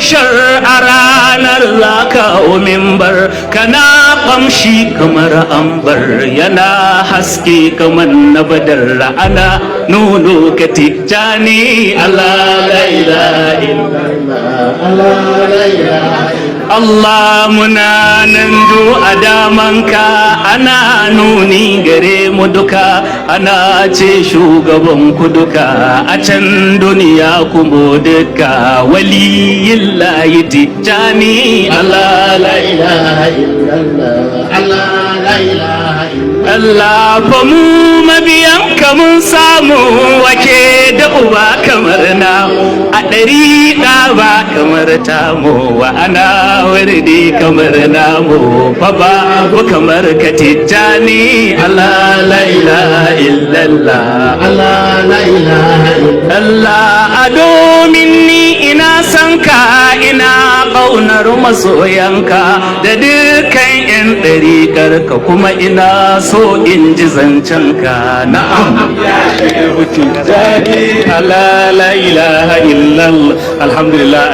mahshar a ranar zaka o mimbar kana kamshi kamar ambar yana haske kamar na badar ana nuno ka tijani Allah la ilaha illallah Allah muna nan du a damanka ana nuni gare mu duka ana ce shugaban ku duka a can duniya kuma duka waliyin layi tijani Allah la ilaha illallah Allah la ilaha illallah Allah fa mu mabiyanka mun samu wake da uba kamar na a ɗari ba kamar tamu wa ana wardi kamar namu fa babu kamar ka tijani Allah la ilaha illallah Allah la ilaha illallah a domin ni ina san ka ina ƙaunar masoyanka da dukkan yan ɗariƙar ka kuma ina so in ji zancen ka na'am ya shehu tijani Allah la ilaha illallah alhamdulillah